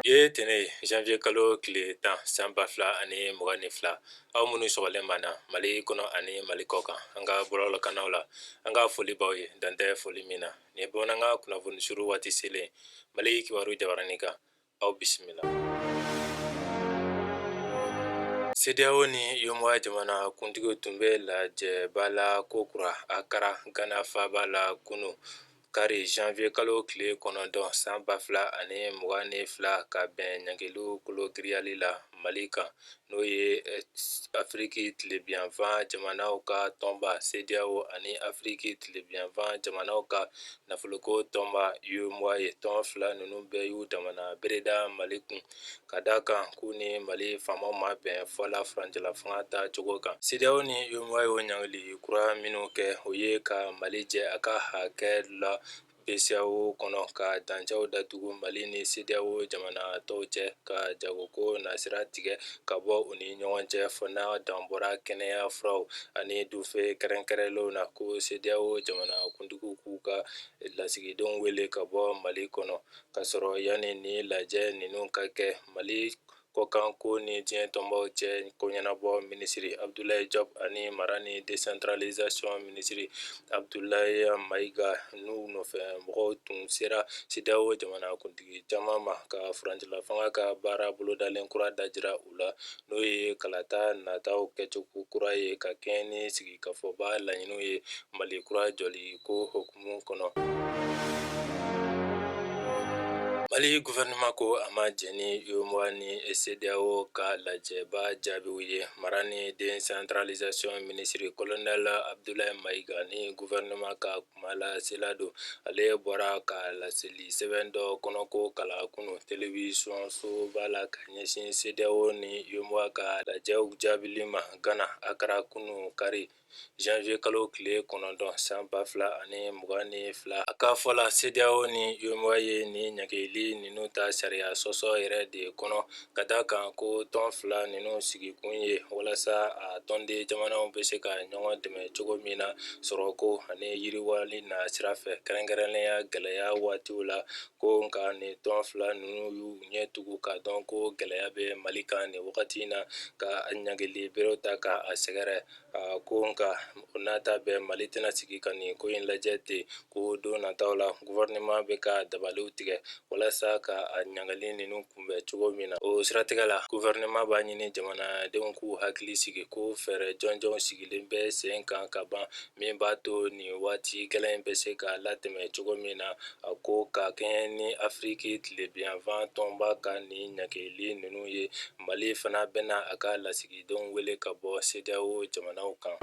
Ye tene janvier kalo tile 10 san 2022 aw minnu sɔgɔlen b'an Mali kɔnɔ ani Mali kɔ kan an ka bɔlɔlɔ kannaw la an ka foli b'aw ye dantɛ foli min na ni bamanankan kunnafoni suru waati selen Mali kibaru jabaranin kan aw bisimila. CEDEAO ni UEMOA jamana kuntigiw tun bɛ lajɛba la ko kura a kɛra Ghana faaba la kunu kari janvier kalo tile 9 san 2022 ka bɛn ɲangelu kulo giriyali la Mali kan n'o ye Afriki tilebiyanfan jamanaw ka tɔnba CEDEAO ani Afriki tilebiyanfan jamanaw ka nafoloko tɔnba UEMOA ye tɔn fila ninnu bɛɛ y'u damana bereda Mali kun ka da kan k'u ni Mali faamaw ma bɛn fɔla furancɛla fanga ta cogo kan. CEDEAO ni UEMOA y'o ɲangili kura minnu kɛ o ye ka Mali jɛ a ka hakɛ la BCEAO kɔnɔ ka dancɛw datugu Mali ni CEDEAO jamana tɔw cɛ ka jagoko nasira tigɛ ka bɔ u ni ɲɔgɔn cɛ fɔ n'a dan bɔra kɛnɛya furaw ani dufe kɛrɛnkɛrɛnlenw na ko CEDEAO jamana kuntigiw k'u ka lasigidenw wele ka bɔ Mali kɔnɔ ka sɔrɔ yanni ni lajɛ ninnu ka kɛ Mali kɔkanko ni diɲɛ tɔnbaw cɛ koɲɛnabɔ minisiri Abdoulaye Diop ani mara ni décentralisation minisiri Abdoulaye Maïga n'u nɔfɛ mɔgɔw tun sera CEDEAO jamana kuntigi caman ma ka furancɛla fanga ka baara bolodalen kura dajira u la n'o ye kalata nataw kɛcogo kura ye ka kɛɲɛ ni sigikafɔba laɲiniw ye Mali kura jɔli ko hokumu kɔnɔ. Mali gouvernement ko a ma jɛn ni UEMOA ni CEDEAO ka lajɛba jaabiw ye mara ni décentralisation minisiri colonel Abdoulaye Maïga ni gouvernement ka kumalasela don ale bɔra ka laseli sɛbɛn dɔ kɔnɔ ko kala kunu télévision soba la ka ɲɛsin CEDEAO ni UEMOA ka lajɛw jaabili ma Ghana Accra kunu kari janvier kalo tile 9 san 2022 a ka fɔla CEDEAO ni UEMOA ye ni ɲagili ninnu ta sariya sɔsɔ yɛrɛ de kɔnɔ ka da kan ko tɔn fila ninnu sigikun ye walasa a tɔnden jamanaw bɛ se ka ɲɔgɔn dɛmɛ cogo min na sɔrɔko ani yiriwali na sira fɛ kɛrɛnkɛrɛnnenya gɛlɛya waatiw la ko nka ni tɔn fila ninnu y'u ɲɛ tugu ka dɔn ko gɛlɛya bɛ Mali kan ni wagati in na ka ɲagili berew ta ka a sɛgɛrɛ ko nka o n'a ta bɛɛ Mali tɛna sigi ka nin ko in lajɛ ten ko don nataw la gouvernement bɛ ka dabaliw tigɛ walasa ka a ɲagali ninnu kunbɛn cogo min na o siratigɛ la gouvernement b'a ɲini jamanadenw k'u hakili sigi ko fɛɛrɛ jɔnjɔnw sigilen bɛ sen kan ka ban min b'a to nin waati gɛlɛn in bɛ se ka latɛmɛ cogo min na a ko ka kɛɲɛ ni Afriki tilebiyanfan tɔnba ka nin ɲagili ninnu ye Mali fana bɛna a ka lasigidenw wele ka bɔ CEDEAO jamanaw kan.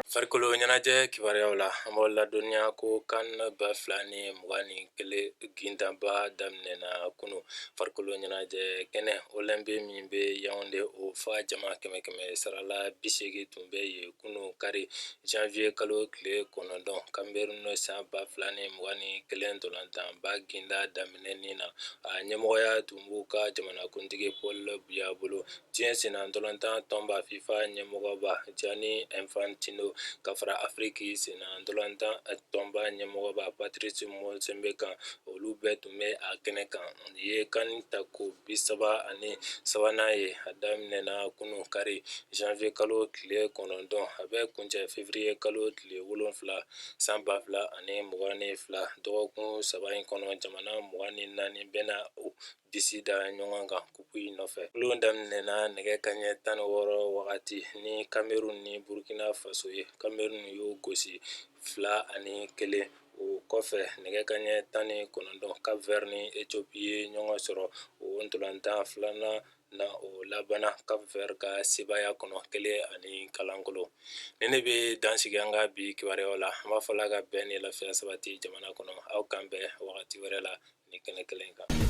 Farikolo ɲɛnajɛ kibaruyaw la an b'aw ladɔnniya ko CAN 2021 gindaba daminɛna kunu farikolo ɲɛnajɛ kɛnɛ olympique min bɛ Yaoundé o fa jama kɛmɛ kɛmɛ sarala 80 tun bɛ yen kunu kari janvier kalo tile 9 Cameroun san 2021 ntolantanba ginda daminɛnin na a ɲɛmɔgɔya tun b'u ka jamanakuntigi Paul Biya bolo diɲɛ senna ntolantan tɔnba FIFA ɲɛmɔgɔba Gianni Infantino ka fara Afriki senna ntolantan tɔnba ɲɛmɔgɔba Patrice Motsepe kan olu bɛɛ tun bɛ a kɛnɛ kan ye CAN tako 33nan ye a daminɛna kunu kari janvier kalo tile 9 a bɛ kuncɛ février kalo tile 7 san 2022 dɔgɔkun 3 in kɔnɔ jamana 24 bɛna o disi da ɲɔgɔn kan kupu in nɔfɛ kulon daminɛna nɛgɛ kaɲɛ 16 wagati ni Cameroun ni Burkina Faso ye Cameroun y'o gosi 2-1 o kɔfɛ nɛgɛ kaɲɛ 19 Cap Vert ni Ethiopie ye ɲɔgɔn sɔrɔ o ntolantan filanan na o labana Cap Vert ka sebaya kɔnɔ 1-0 ni ne bɛ dansigi an ka bi kibaruyaw la an b'a fɔla ka bɛn ni lafiya sabati jamana kɔnɔ aw kan bɛn wagati wɛrɛ la ni kɛnɛ kelen kan.